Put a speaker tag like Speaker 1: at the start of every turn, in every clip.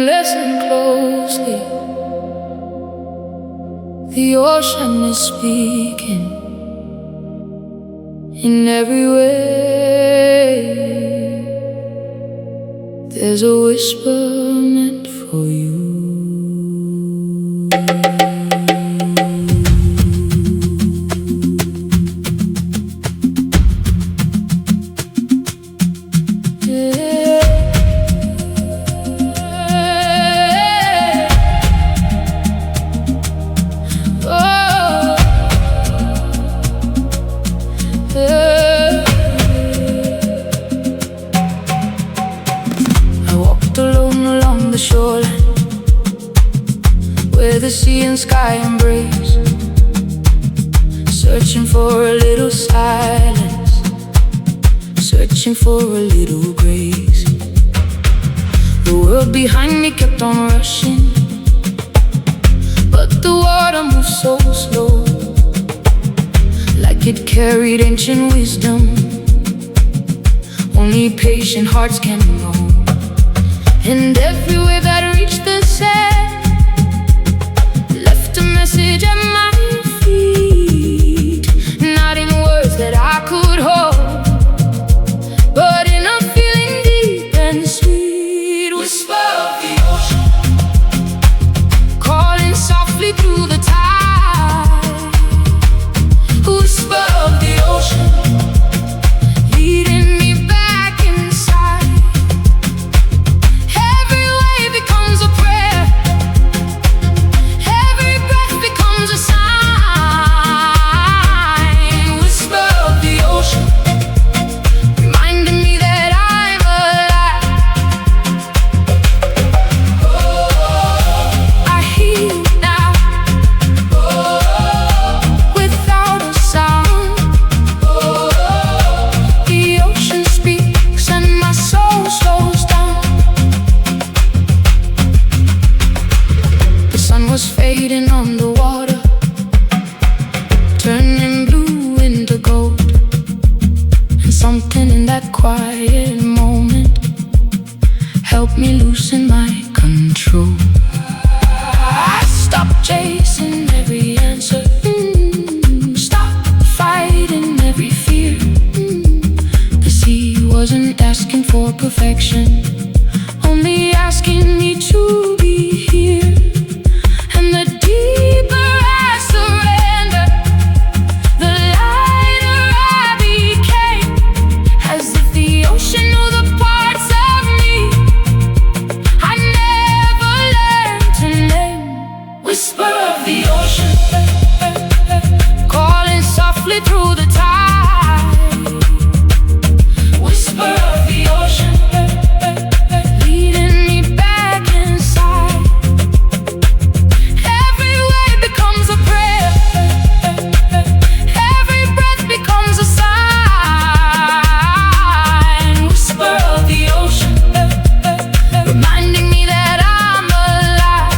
Speaker 1: Listen closely. The ocean is speaking in every way. There's a whisper meant for you.
Speaker 2: The shoreline where the sea and sky embrace, searching for a little silence, searching for a little grace. The world behind me kept on rushing, but the water moved so slow, like it carried ancient wisdom only patient hearts can know. And every wave that reached the sand left a message at my feet, not in words that I could hold, but in a feeling deep and sweet. Whisper of the ocean, calling softly through the tide. Whisper of the ocean, leading me back inside. Every wave becomes a prayer, every breath becomes a sign. Whisper of the ocean, reminding me that I'm alive. Oh, I hear you now, oh, without a sound. Oh, the ocean speaks and my soul slows down. The sun was fading on the water, turning blue into gold, and something in that quiet moment helped me loosen my control. I stopped chasing every answer, stopped fighting every fear. The sea wasn't asking for perfection, only asking me to be here. And the deeper I surrender, the lighter I became, as if the ocean knew the parts of me I never learned to name. Whisper of the ocean, calling softly through the tide. Whisper of the ocean, leading me back inside. Every wave becomes a prayer, every breath becomes a sign. Whisper of the ocean, reminding me that I'm alive.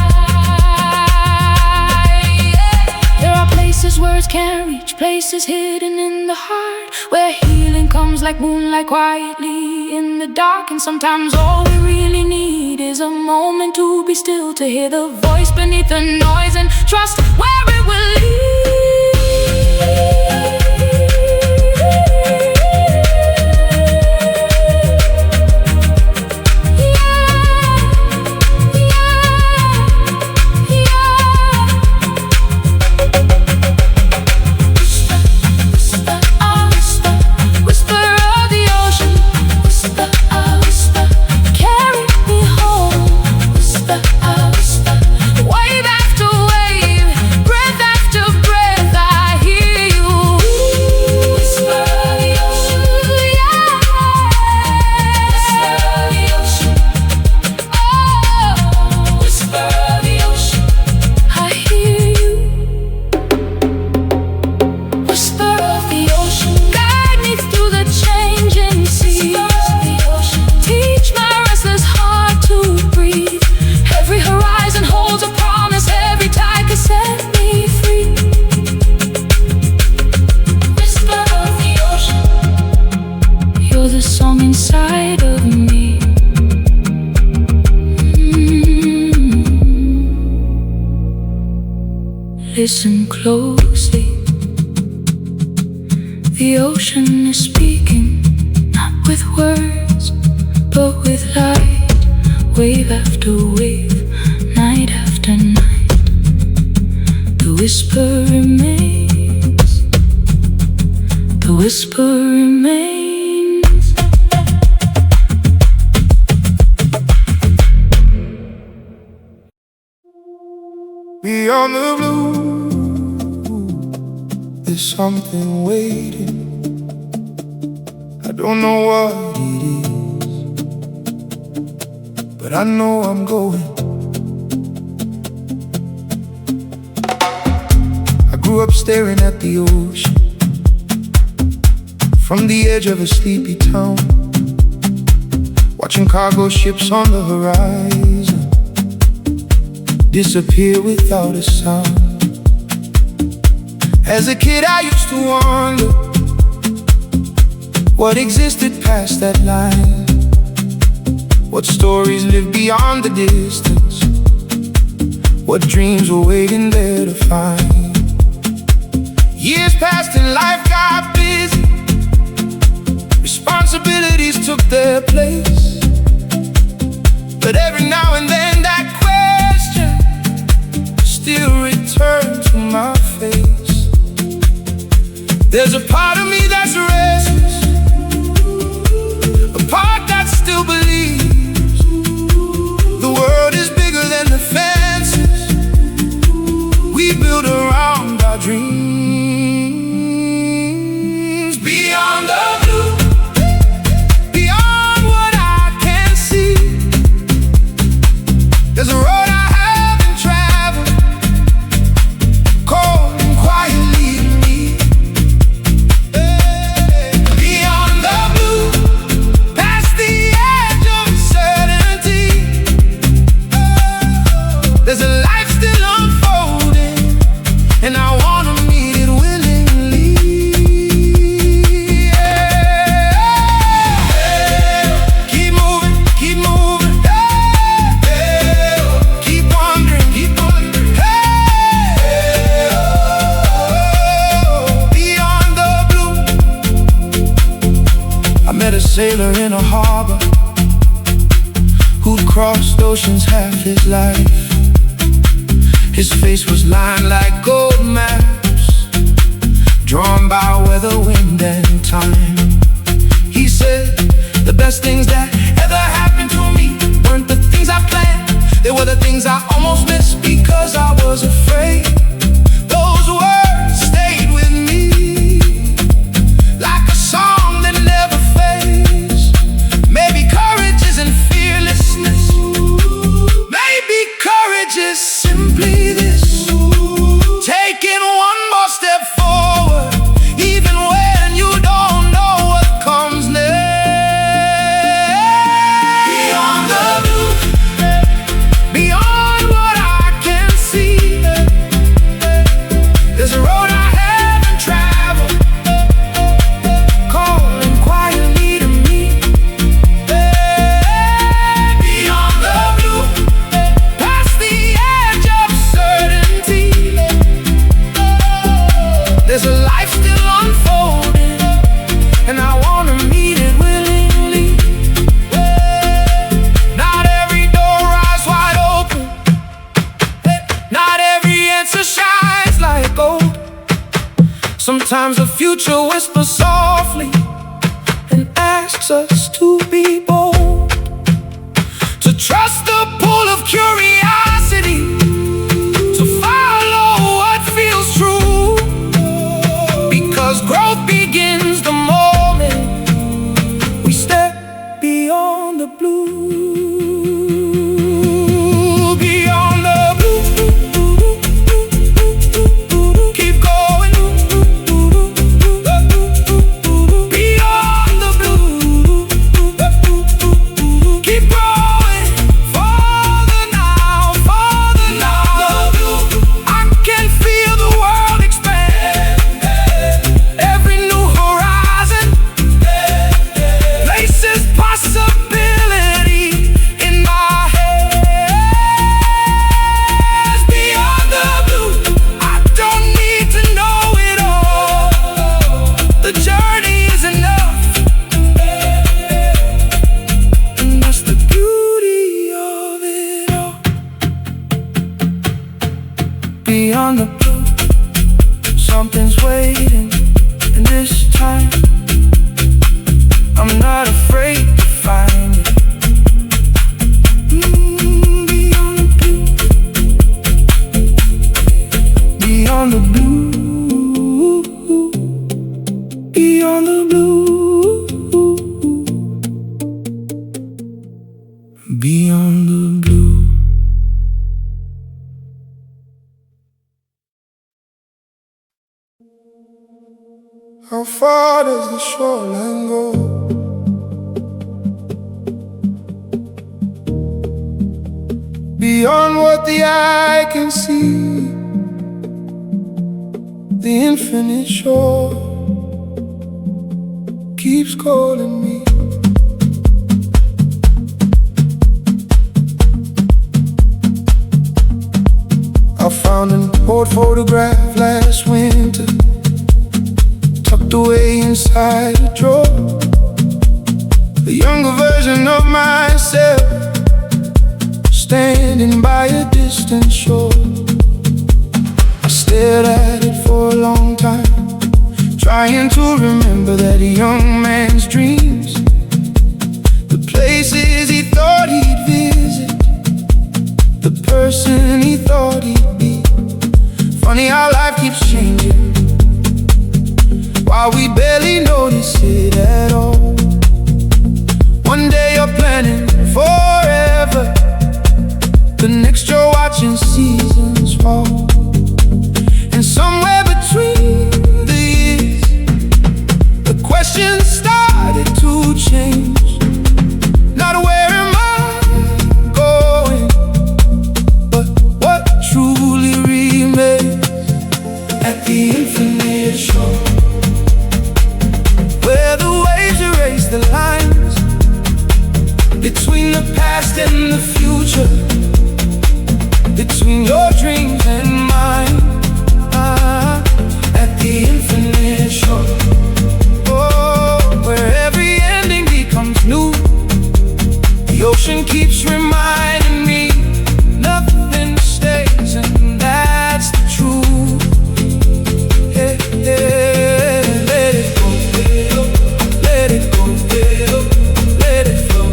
Speaker 2: There are places words can't reach, places hidden in the heart, where healing comes like moonlight quietly in the dark. And sometimes all we really need is a moment to be still, to hear the voice beneath the noise and trust where it will lead. Whisper of the ocean, whisper, carry me home. Whisper, wave after wave, breath after breath, I hear you. Whisper of the ocean, yeah. Whisper of the ocean, oh, whisper of the ocean, I hear you. Whisper of the ocean, guide me through the changing seas. Teach my restless heart to breathe. Every horizon holds a promise, every tide can set me free. Whisper of the ocean, you're the song inside of me.
Speaker 1: Listen closely. The ocean is speaking, not with words, but with light. Wave after wave, night after night. The whisper remains. The whisper remains.
Speaker 3: Beyond the blue, there's something waiting. I don't know what it is, but I know I'm going. I grew up staring at the ocean from the edge of a sleepy town, watching cargo ships on the horizon disappear without a sound. As a kid I used to wonder what existed past that line, what stories live beyond the distance, what dreams were waiting there to find. Years passed and life got busy, responsibilities took their place, but every now and then that still return to my face. There's a part of me that's restless, a part that still believes the world is bigger than the fences we build around our dreams. Beyond the blue, beyond what I can see, there's a road sailor in a harbor who'd crossed oceans half his life. His face was lined like gold maps, drawn by weather, wind, and time. He said, the best things that ever happened to me weren't the things I planned, they were the things I almost missed because I was afraid. Those words stayed with me like a song that never fades. Maybe courage isn't fearlessness, maybe courage is simply this: taking one more step forward, even when you don't know what comes next. Beyond the blue, beyond what I can see, there's a road I haven't traveled, calling quietly to me. Beyond the blue, past the edge of certainty, there's a life still unfolding, and I wanna meet it willingly. Not every door rides wide open, not every answer shines like gold. Sometimes the future whispers softly and asks us to be bold, to trust the pull of curiosity, to follow what feels true, because growth begins the moment we step beyond the blue. Beyond the blue, keep going. Beyond the blue, keep growing. Farther now, you're not afraid to find it. Beyond the blue, beyond the blue, beyond the blue. How far does the shoreline go? Beyond what the eye can see, the infinite shore keeps calling me. I found an old photograph last winter, tucked away inside a drawer. A younger version of myself, standing by a distant shore. I stared at it for a long time, trying to remember that young man's dreams, the places he thought he'd visit, the person he thought he'd be. Funny how life keeps changing, while we barely notice it at all. One day you're planning forever, the next you're watching seasons fall. And somewhere between the years, the questions started to change. Not where am I going, but what truly remains at the infinite shore, where the waves erase the lines between the past and the future, between your dreams and mine, at the infinite shore. Oh, where every ending becomes new, the ocean keeps reminding me nothing stays, and that's the truth. Yeah, yeah. Let it go, let it go, let it flow.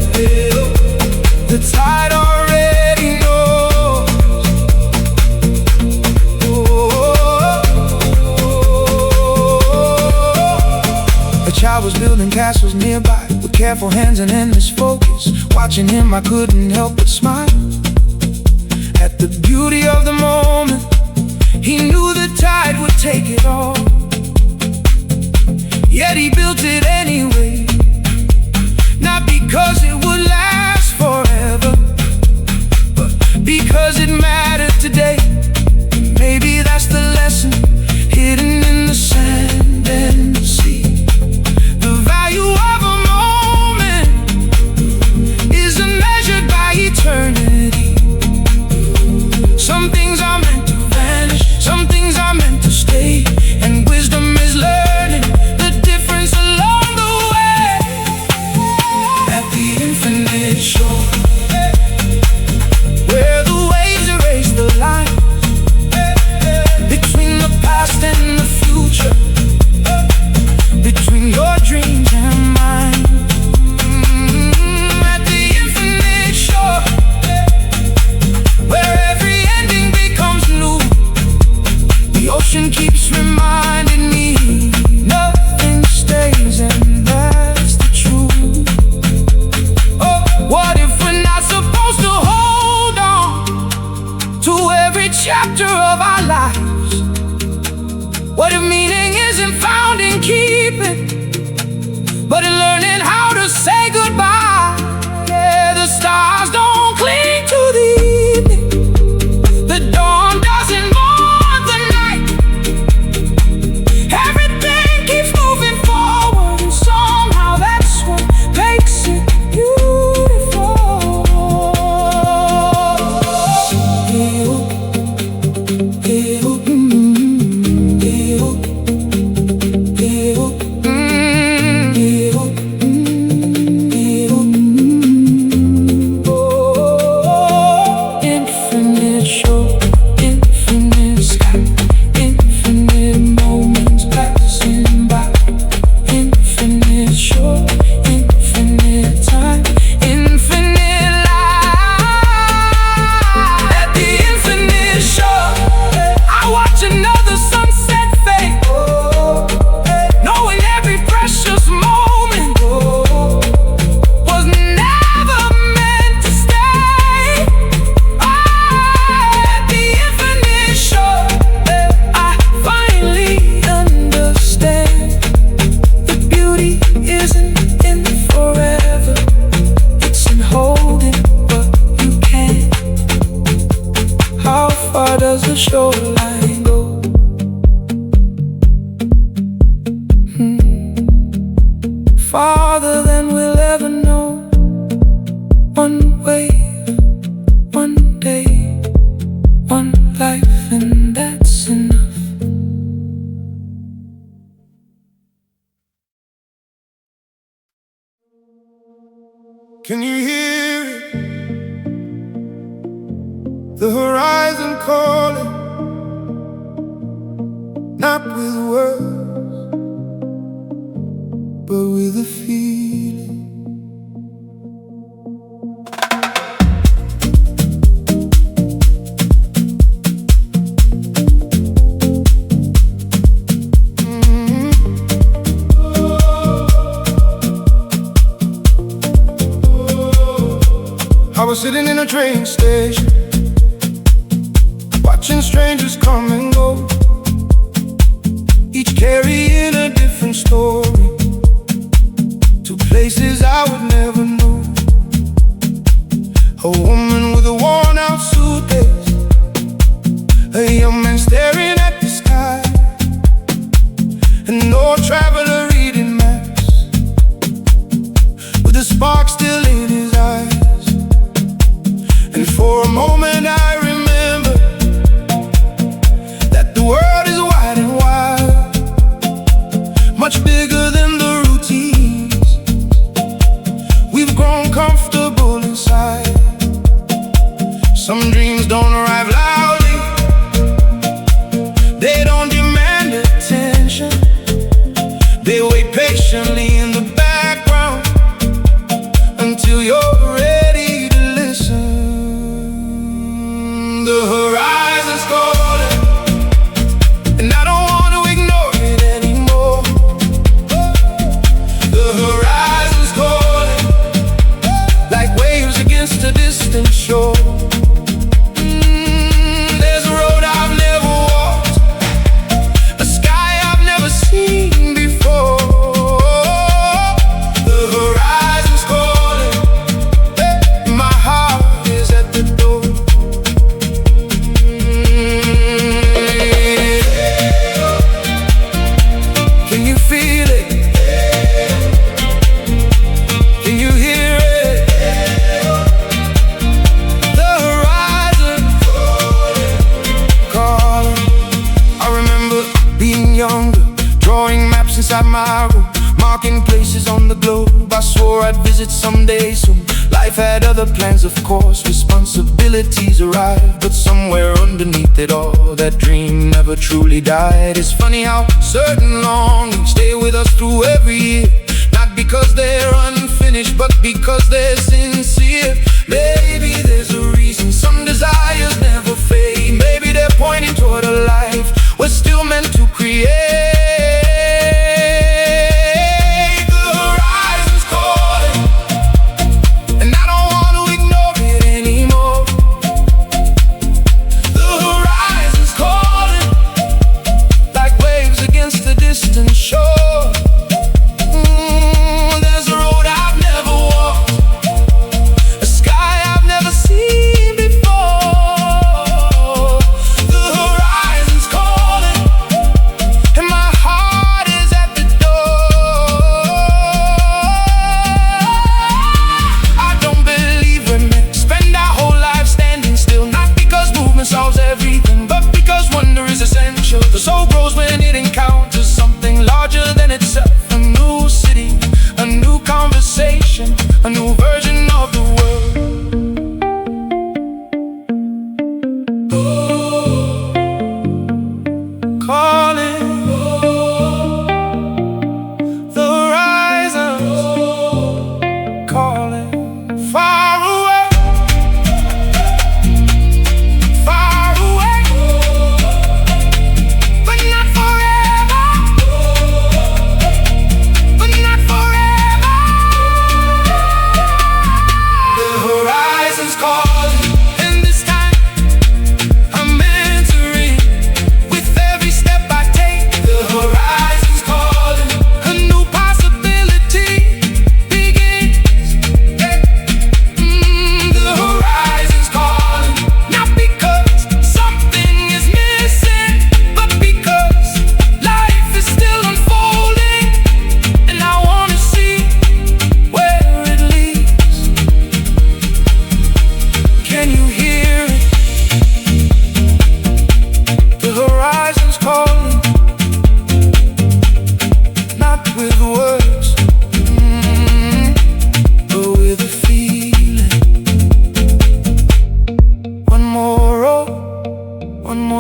Speaker 3: The tide already knows. A child was building castles nearby with careful hands and endless focus. Watching him, I couldn't help but smile at the beauty of the moment. He knew the tide would take it all, yet he built it anyway. Not because it would last forever, but because it mattered today. Maybe that's the lesson hidden in the sand and the sea. The value of a moment isn't measured by eternity. Some things are meant to vanish, some things are meant to stay, and wisdom is learning the difference along the way. At the infinite shore, where the waves erase the line between the past and the future, between your dreams and mine. At the infinite shore, where every ending becomes new, the ocean keeps reminding me nothing stays, and that's the truth. Oh, what if we're not supposed to hold on to every chapter of our lives? What if meaning isn't found in keeping, but in learning how to say goodbye? Yeah, the stars don't cling to the evening, the dawn doesn't mourn the night. Everything keeps moving forward, and somehow that's what makes it beautiful. shoreline go. Farther than we'll ever know. One wave, one day, one life, and that's enough. Can you hear it? The horizon calling, not with words, but with a feeling. I was sitting in a train station, watching strangers come and go, each carrying a different story, to places I would never know. A woman with a worn out suitcase, a young man staring at the sky, an old traveler reading maps, with a spark still in his eyes. And for a moment I remember that the world is wide and wild, much bigger than the routines. We've grown comfortable inside. Some dreams don't arrive loudly, they don't demand attention. They wait patiently in the background until you're ready to listen. The horizon's calling, and I don't want to ignore it anymore. The horizon's calling, like waves against a distant shore. There's a road I've never walked, a sky I've never seen before. The horizon's calling, my heart is at the door. Can you feel it? Can you hear it? The horizon calling. I remember being younger, drawing maps inside my room, marking places on the globe. I swore I'd visit someday soon. Life had other plans, of course, responsibilities arrived, but somewhere underneath it all, that dream never truly died. It's funny how certain longings stay with us through every year, not because they're unfinished, but because they're sincere. Maybe there's a reason some desires never fade. Maybe they're pointing toward a life we're still meant to create. The horizon's calling, and I don't want to ignore it anymore. The horizon's calling, like waves against a distant shore. There's a road I've never walked,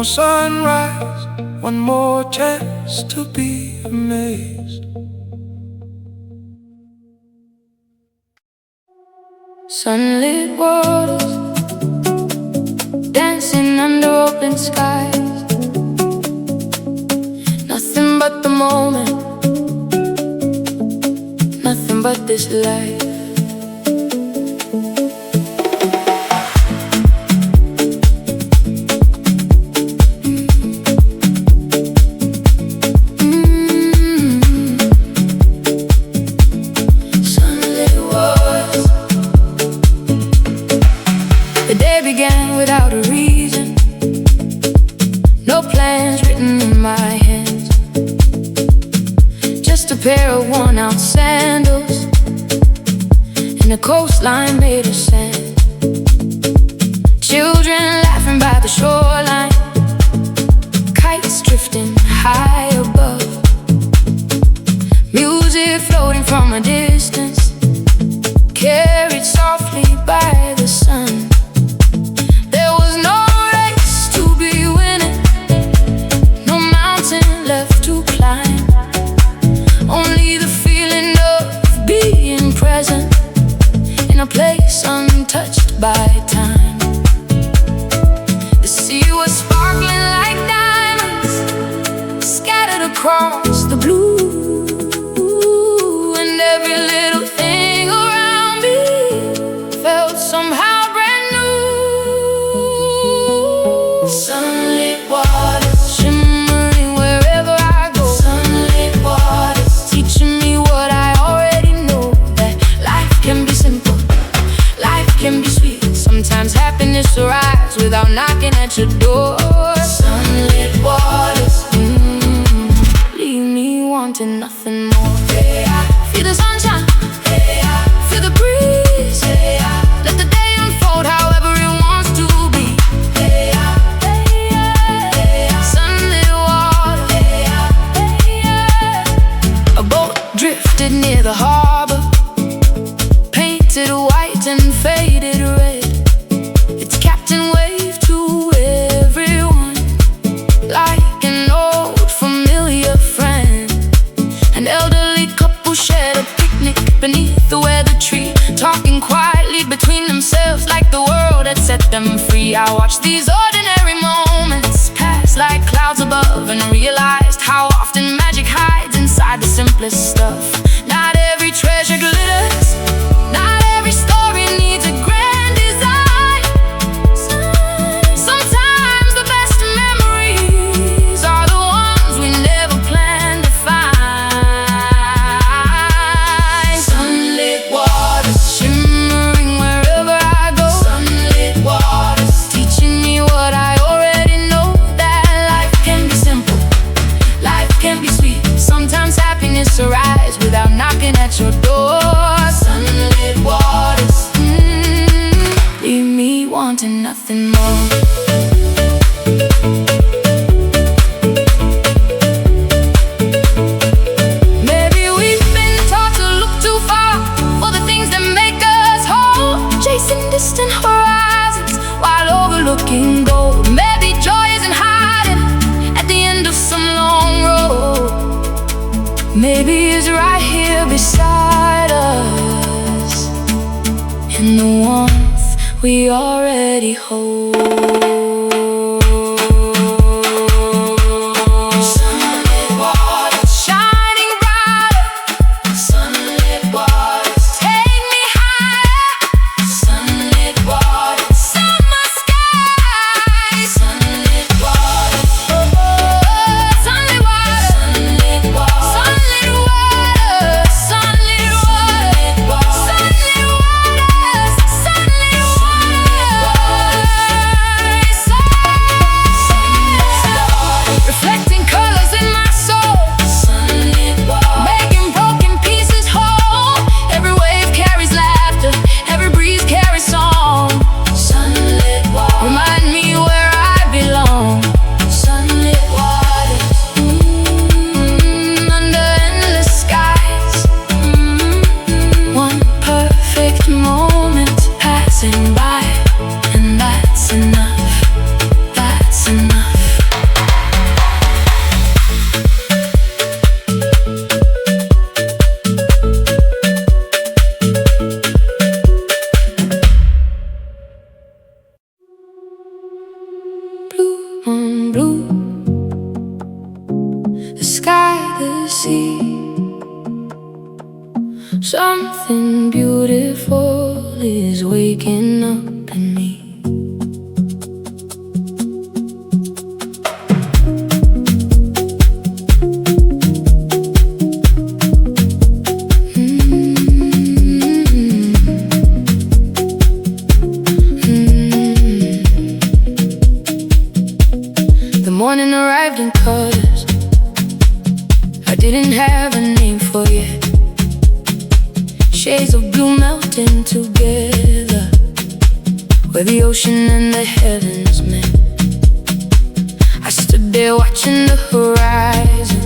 Speaker 3: more sunrise, one more chance to be amazed.
Speaker 2: Sunlit waters, dancing under open skies. Nothing but the moment, nothing but this life. Sunlit waters. The day began without a reason, no plans written in my hands, just a pair of worn-out sandals and a coastline made of sand. Children laughing by the shoreline, kites drifting high above, music floating from a distance, carried softly by the sun. There was no race to be winning, no mountain left to climb, only the feeling of being present in a place untouched by time. The sea was sparkling like diamonds, scattered across the blue, and every little thing around me felt somehow brand new. Sunlit waters, shimmering wherever I go. Sunlit waters, teaching me what I already know, that life can be simple, life can be sweet. Sometimes happiness arrives without knocking at your door. Sunlit waters, leave me wanting nothing more. Feel the sunshine, feel the breeze, let the day unfold however it wants to be. Sunlit water, a boat drifted near the harbor, painted white and faded red. Its captain waved to everyone like an old familiar friend. An elderly couple shared a picnic beneath the weather tree, talking quietly between themselves like the world had set them free. I watched these ordinary moments pass like clouds above, and realized how often magic hides inside the simplest stuff. Not every treasure glitters, not every story needs a grand design. Sometimes the best memories are the ones we never planned to find. Sunlit waters, shimmering wherever I go. Sunlit waters, teaching me what I already know, that life can be simple, life can be sweet. Sometimes happiness arrives without knocking at your door. Sunlit waters, leave me wanting nothing more. Maybe we've been taught to look too far for the things that make us whole, chasing distant horizons while overlooking gold. Maybe joy isn't hiding at the end of some long road, maybe it's right here beside us, in the warmth we already hold. Sunlit waters, shining brighter. Sunlit waters, take me higher. Sunlit waters, summer sky. Sunlit waters, sunlit waters, sunlit waters, sunlit waters, sunlit waters, sunlit waters, sunlit waters. is waking up in me.
Speaker 1: The morning arrived in colors I didn't have a name for yet. Shades of blue melting together, where the ocean and the heavens met. I stood there watching the horizon,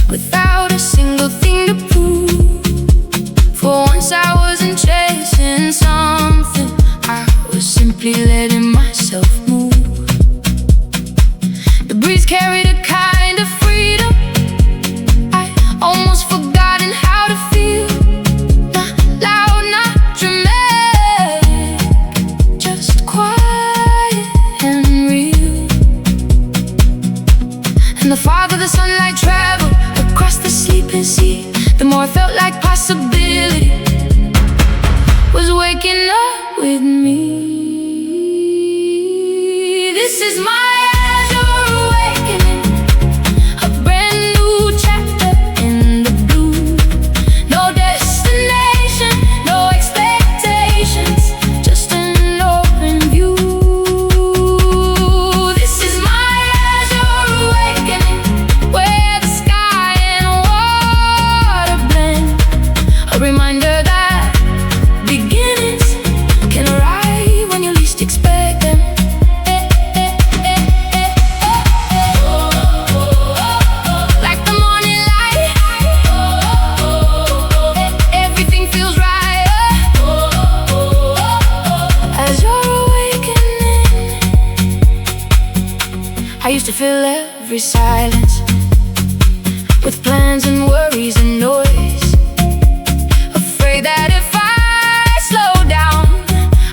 Speaker 1: without a single thing to prove. For once I wasn't chasing something, I was simply letting myself move. The breeze carried a kind of freedom I almost forgotten how to feel. Not loud, not dramatic, just quiet and real. And the farther the sunlight traveled across the sleeping sea, the more I felt like possibility was waking up with me. This is my Azure Awakening, a brand new chapter in the blue. No destination, no expectations, just an open view. This is my Azure Awakening, where the sky and water blend. A reminder that beginnings can arrive when you least expect them. Like the morning light, everything feels right. As you're awakening, I used to fill every silence with plans and worries and noise, afraid that if I slow down,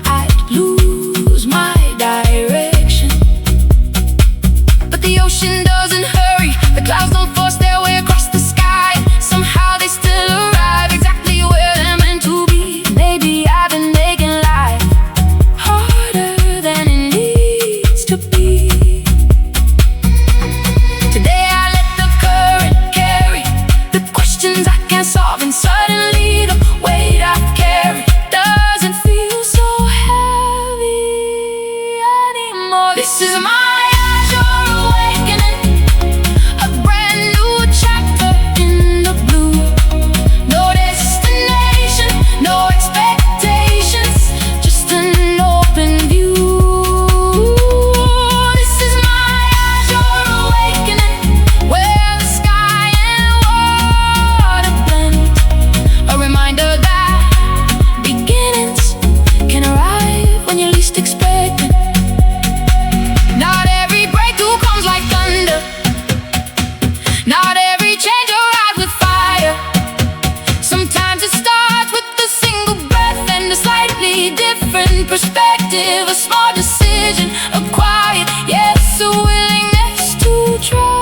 Speaker 1: I'd lose my direction. But the ocean doesn't hurry, the clouds don't force their way across the sky. Somehow they still arrive exactly where they're meant to be. Maybe I've been making life harder than it needs to be. Today I let the current carry the questions I can't solve, and suddenly the weight I carry doesn't feel so heavy anymore. This is my Azure Awakening, a brand new chapter in the blue. No destination, no expectations, just an open view. This is my Azure Awakening, where the sky and water blend. A reminder that beginnings can arrive when you least expect it. Not every breakthrough comes like thunder, not every change arrives with fire. Sometimes it starts with a single breath and a slightly different perspective. A small decision, a quiet yes, a willingness to trust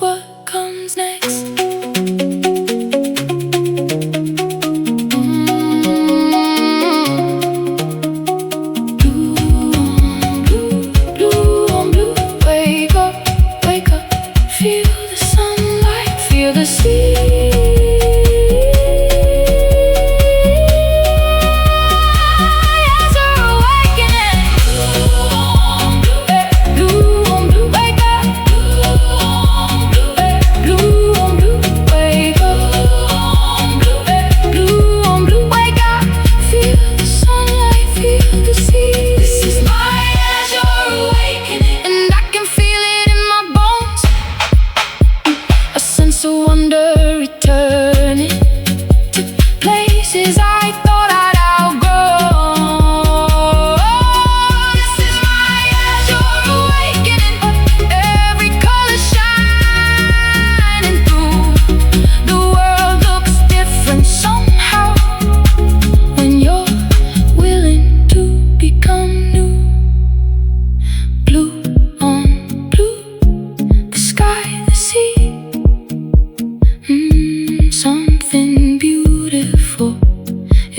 Speaker 1: what comes next. Blue, wake up, feel the sunlight, feel the sea. Azure Awakening.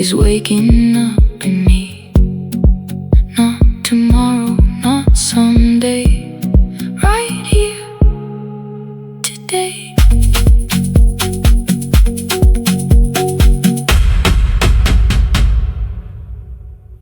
Speaker 2: is waking